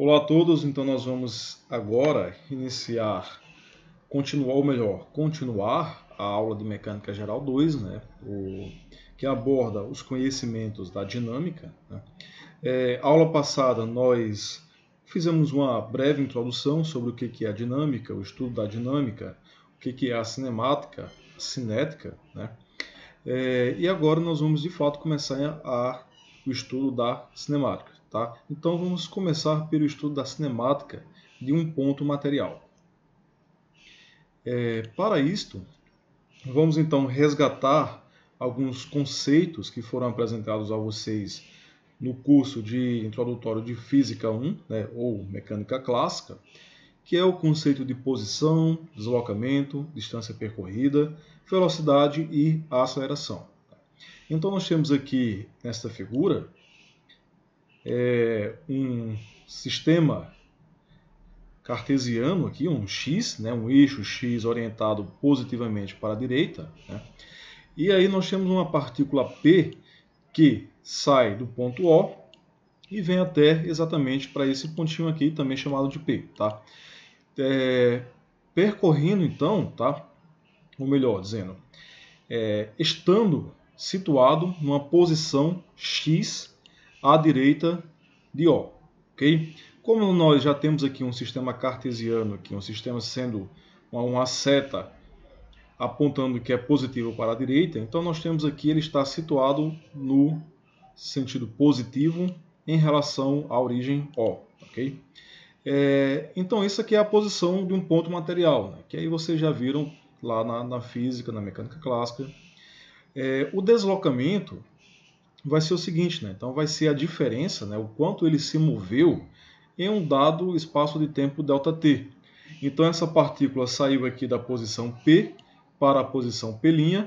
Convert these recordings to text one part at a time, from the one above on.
Olá a todos, então nós vamos agora continuar a aula de Mecânica Geral 2, né, que aborda os conhecimentos da dinâmica. Né. Aula passada nós fizemos uma breve introdução sobre o que é a dinâmica, o estudo da dinâmica, o que é a cinemática, a cinética, né. E agora nós vamos de fato começar o estudo da cinemática. Tá? Então vamos começar pelo estudo da cinemática de um ponto material. Para isto, vamos então resgatar alguns conceitos que foram apresentados a vocês no curso de introdutório de Física 1, né, ou Mecânica Clássica, que é o conceito de posição, deslocamento, distância percorrida, velocidade e aceleração. Então nós temos aqui nesta figura um sistema cartesiano aqui, um X, né, um eixo X orientado positivamente para a direita. Né? E aí nós temos uma partícula P que sai do ponto O e vem até exatamente para esse pontinho aqui, também chamado de P. Tá? Percorrendo então, tá? Ou melhor dizendo, estando situado numa posição X à direita de O. Okay? Como nós já temos aqui um sistema cartesiano, aqui, um sistema sendo uma seta apontando que é positivo para a direita, então nós temos aqui ele está situado no sentido positivo em relação à origem O. Okay? Então isso aqui é a posição de um ponto material, né? Que aí vocês já viram lá na física, na mecânica clássica. O deslocamento vai ser o seguinte, né? Então vai ser a diferença, né? O quanto ele se moveu em um dado espaço de tempo ΔT. Então essa partícula saiu aqui da posição P para a posição P'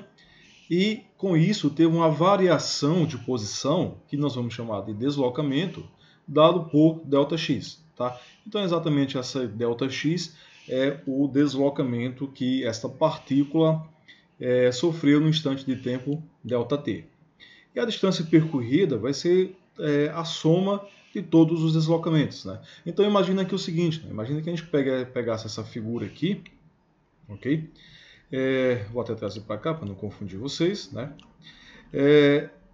e com isso teve uma variação de posição, que nós vamos chamar de deslocamento, dado por ΔX. Tá? Então exatamente essa ΔX é o deslocamento que esta partícula sofreu no instante de tempo ΔT. E a distância percorrida vai ser a soma de todos os deslocamentos. Né? Então imagina aqui o seguinte, né? Imagina que a gente pegasse essa figura aqui, ok? Vou até trazer para cá para não confundir vocês, né?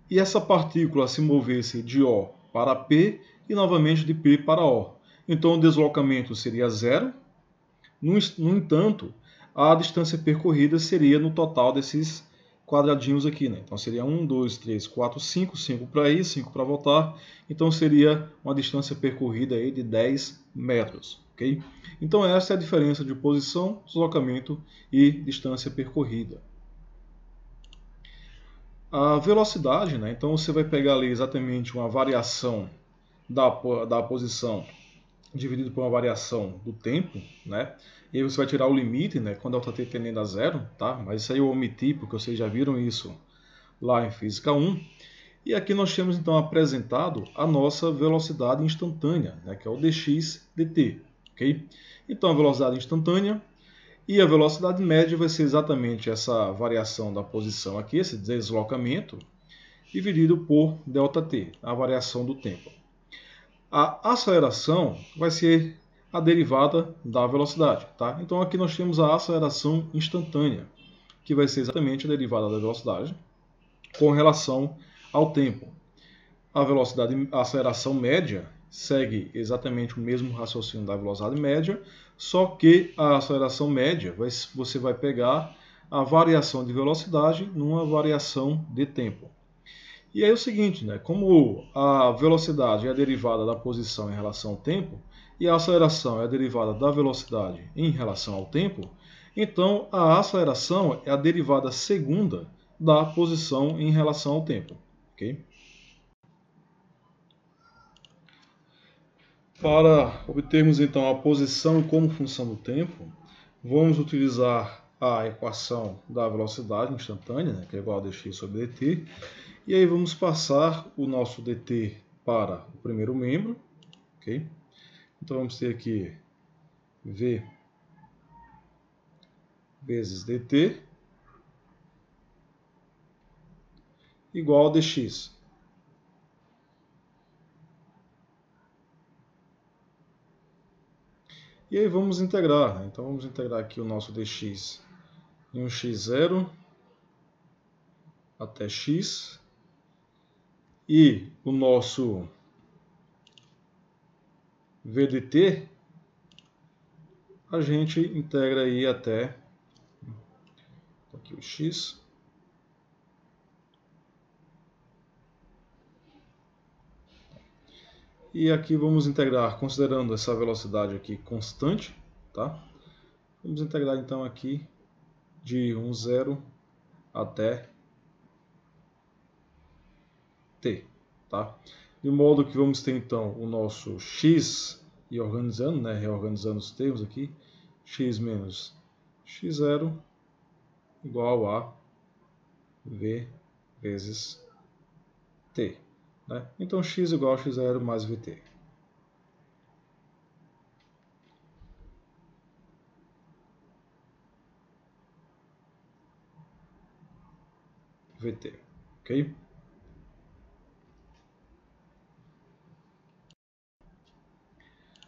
E essa partícula se movesse de O para P e novamente de P para O. Então o deslocamento seria zero. No entanto, a distância percorrida seria no total desses quadradinhos aqui, né? Então seria 1, 2, 3, 4, 5, 5 para ir, 5 para voltar. Então seria uma distância percorrida aí de 10 metros, ok? Então essa é a diferença de posição, deslocamento e distância percorrida. A velocidade, né? Então você vai pegar ali exatamente uma variação da posição dividido por uma variação do tempo, né? E aí você vai tirar o limite, né? Quando ΔT tendendo a zero, tá? Mas isso aí eu omiti porque vocês já viram isso lá em Física 1. E aqui nós temos então apresentado a nossa velocidade instantânea, né? Que é o dx dt, ok? Então a velocidade instantânea e a velocidade média vai ser exatamente essa variação da posição aqui, esse deslocamento, dividido por ΔT, a variação do tempo. A aceleração vai ser a derivada da velocidade. Tá? Então aqui nós temos a aceleração instantânea, que vai ser exatamente a derivada da velocidade com relação ao tempo. A aceleração média segue exatamente o mesmo raciocínio da velocidade média, só que a aceleração média você vai pegar a variação de velocidade numa variação de tempo. E aí é o seguinte, né? Como a velocidade é a derivada da posição em relação ao tempo e a aceleração é a derivada da velocidade em relação ao tempo, então a aceleração é a derivada segunda da posição em relação ao tempo. Okay? Para obtermos então a posição como função do tempo, vamos utilizar a equação da velocidade instantânea, né, que é igual a dx sobre dt, e aí vamos passar o nosso dt para o primeiro membro, ok? Então vamos ter aqui v vezes dt igual a dx. E aí vamos integrar, né? Então vamos integrar aqui o nosso dx em um x0 até x. E o nosso VDT a gente integra aí até aqui o x. E aqui vamos integrar, considerando essa velocidade aqui constante, tá? Vamos integrar então aqui de 1,0 até t, tá? De modo que vamos ter então o nosso x, e organizando, né, reorganizando os termos aqui, x menos x0 igual a v vezes t, né? Então x igual a x0 mais vt. Vt, ok?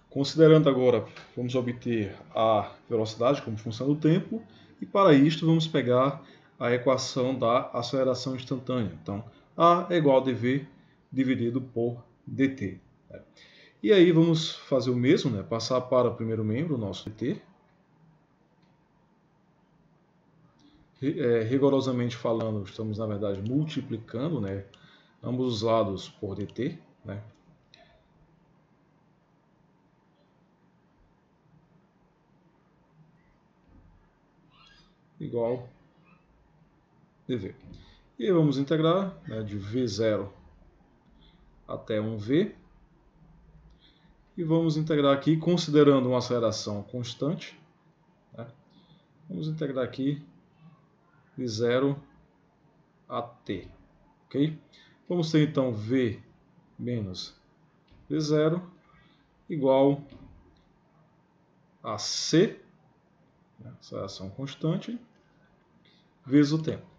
Considerando agora, vamos obter a velocidade como função do tempo, e para isto vamos pegar a equação da aceleração instantânea. Então, A é igual a dv dividido por dt. E aí vamos fazer o mesmo, né? Passar para o primeiro membro, o nosso dt. Rigorosamente falando, estamos na verdade multiplicando, né, ambos os lados por dt, né? Igual dv. E aí vamos integrar, né, de v0 até 1v. E vamos integrar aqui, considerando uma aceleração constante, né? Vamos integrar aqui de 0 a t, ok? Vamos ter então v menos v0 igual a c, né, aceleração constante, vezes o tempo.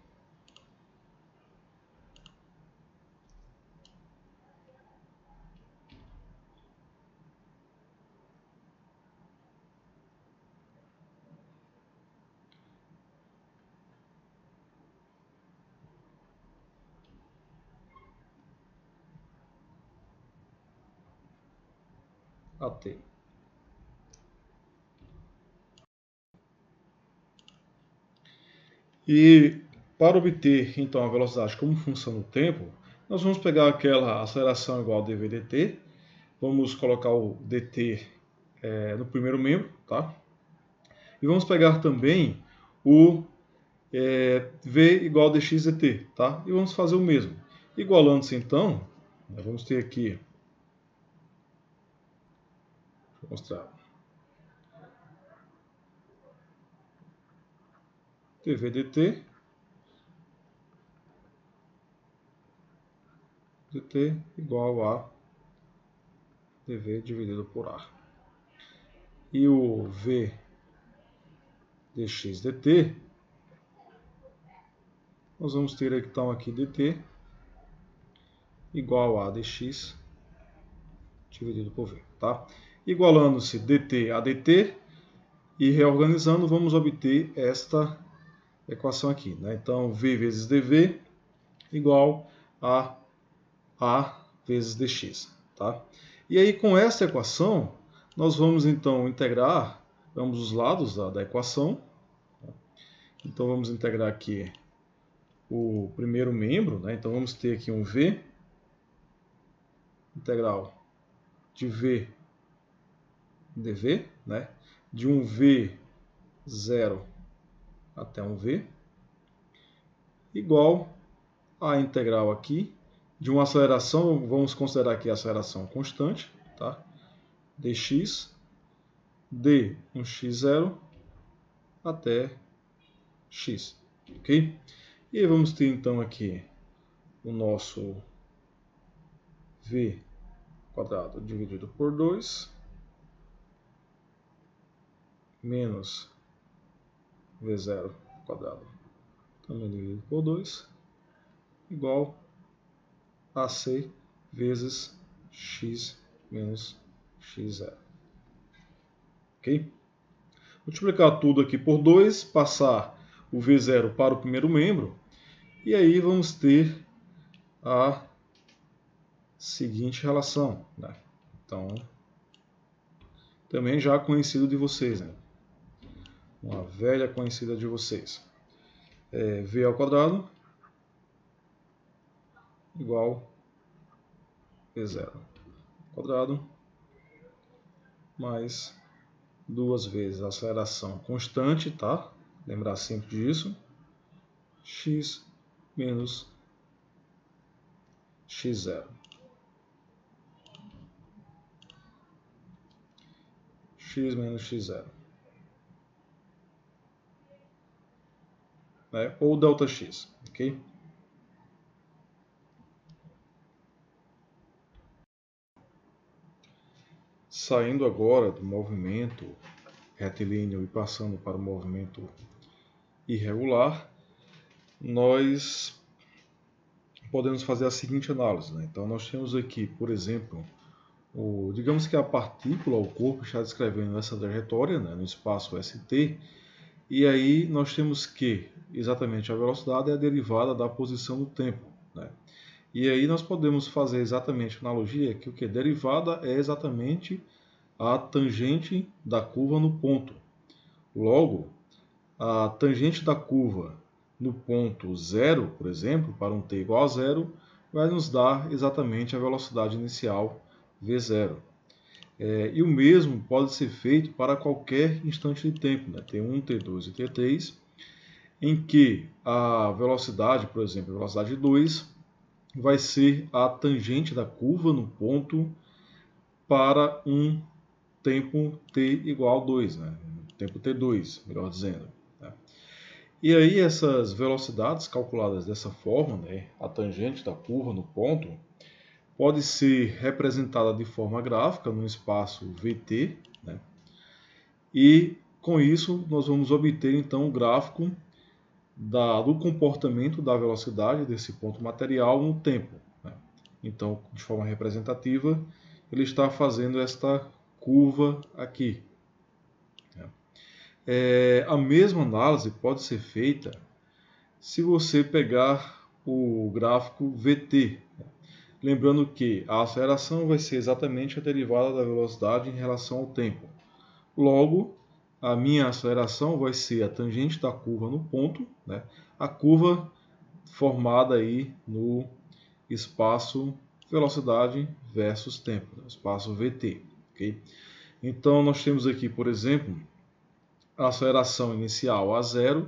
AT. E para obter então a velocidade como função do tempo, nós vamos pegar aquela aceleração igual a dv dt, vamos colocar o dt no primeiro membro, tá? E vamos pegar também o v igual a dx dt, tá? E vamos fazer o mesmo. Igualando-se então, vamos ter aqui, deixa eu mostrar, dv dt igual a dv dividido por a. E o v dx dt, nós vamos ter então aqui dt igual a dx dividido por v, tá? Igualando-se dt a dt e reorganizando, vamos obter esta equação aqui, né? Então, v vezes dv igual a vezes dx, tá? E aí, com esta equação, nós vamos então integrar ambos os lados da equação. Então, vamos integrar aqui o primeiro membro, né? Então, vamos ter aqui um v integral de v dv, né? De um v0 até um v, igual a integral aqui de uma aceleração, vamos considerar aqui a aceleração constante, tá? Dx de um x0 até x, ok? E aí vamos ter então aqui o nosso v quadrado dividido por 2 menos v0 quadrado também dividido por 2 igual a c vezes x menos x0. ok? Multiplicar tudo aqui por 2, passar o V0 para o primeiro membro, e aí vamos ter a seguinte relação, né? Então, também já conhecido de vocês, né? Uma velha conhecida de vocês. V ao quadrado igual V0 quadrado mais 2 vezes a aceleração constante, tá? Lembrar sempre disso. X menos x0. X menos x0. Né? Ou ΔX, ok? Saindo agora do movimento retilíneo e passando para o movimento irregular, nós podemos fazer a seguinte análise, né? Então nós temos aqui, por exemplo, digamos que a partícula, o corpo, está descrevendo essa trajetória, né, no espaço ST, e aí nós temos que exatamente a velocidade é a derivada da posição do tempo, né? E aí nós podemos fazer exatamente a analogia que o que? Derivada é exatamente a tangente da curva no ponto. Logo, a tangente da curva no ponto 0, por exemplo, para um t igual a 0, vai nos dar exatamente a velocidade inicial v0. E o mesmo pode ser feito para qualquer instante de tempo, né? T1, T2 e T3, em que a velocidade, por exemplo, a velocidade 2, vai ser a tangente da curva no ponto para um tempo t igual a 2, né? Tempo t2, melhor dizendo. Né? E aí essas velocidades calculadas dessa forma, né? A tangente da curva no ponto, pode ser representada de forma gráfica no espaço VT, né? E com isso nós vamos obter então o gráfico do comportamento da velocidade desse ponto material no tempo, né? Então, de forma representativa, ele está fazendo esta curva aqui. A mesma análise pode ser feita se você pegar o gráfico VT. Lembrando que a aceleração vai ser exatamente a derivada da velocidade em relação ao tempo. Logo, a minha aceleração vai ser a tangente da curva no ponto, né? A curva formada aí no espaço velocidade versus tempo, no espaço VT. Okay? Então, nós temos aqui, por exemplo, a aceleração inicial a zero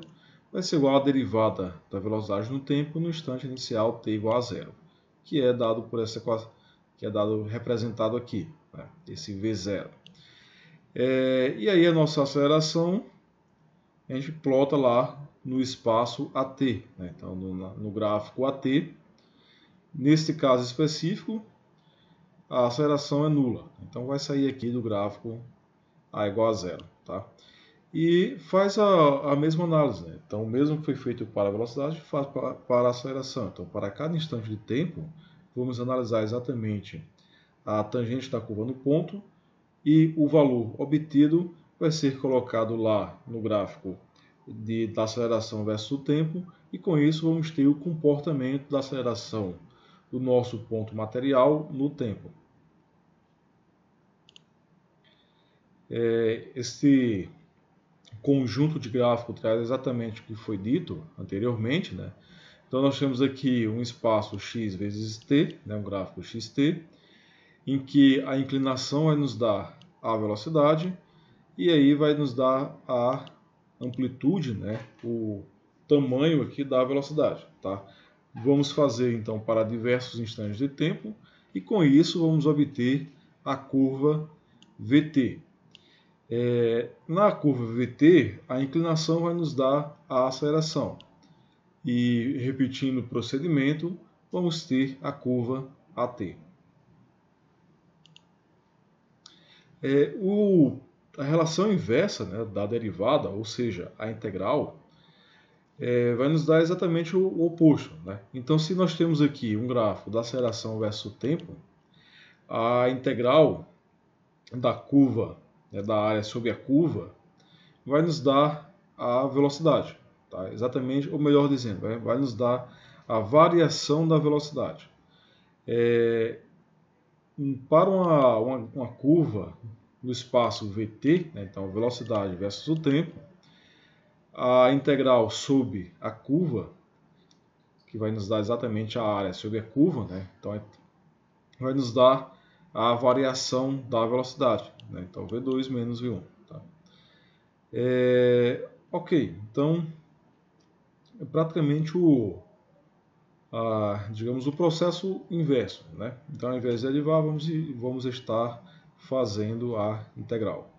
vai ser igual à derivada da velocidade no tempo no instante inicial t igual a zero, que é dado por essa equação, que é dado representado aqui, né? Esse v0. E aí a nossa aceleração a gente plota lá no espaço AT, né? Então no gráfico AT, neste caso específico, a aceleração é nula. Então vai sair aqui do gráfico A igual a zero, tá? E faz a mesma análise, né? Então o mesmo que foi feito para a velocidade faz para a aceleração. Então para cada instante de tempo, vamos analisar exatamente a tangente da curva no ponto e o valor obtido vai ser colocado lá no gráfico da aceleração versus o tempo, e com isso vamos ter o comportamento da aceleração do nosso ponto material no tempo. Esse conjunto de gráfico traz exatamente o que foi dito anteriormente, né? Então nós temos aqui um espaço x vezes t, né? Um gráfico xt, em que a inclinação vai nos dar a velocidade e aí vai nos dar a amplitude, né? O tamanho aqui da velocidade, tá? Vamos fazer então para diversos instantes de tempo e com isso vamos obter a curva VT. Na curva VT, a inclinação vai nos dar a aceleração. E repetindo o procedimento, vamos ter a curva AT. A relação inversa, né, da derivada, ou seja, a integral, vai nos dar exatamente o oposto, né? Então, se nós temos aqui um gráfico da aceleração versus o tempo, a integral da curva, né, da área sobre a curva, vai nos dar a velocidade. Tá? Exatamente, ou melhor dizendo, vai nos dar a variação da velocidade. Para uma curva no espaço VT, né, então velocidade versus o tempo, a integral sobre a curva, que vai nos dar exatamente a área sobre a curva, né, então vai nos dar a variação da velocidade, né, então V2 menos V1. Tá? Ok, então é praticamente digamos, o processo inverso, né? Então, ao invés de derivar, vamos estar fazendo a integral.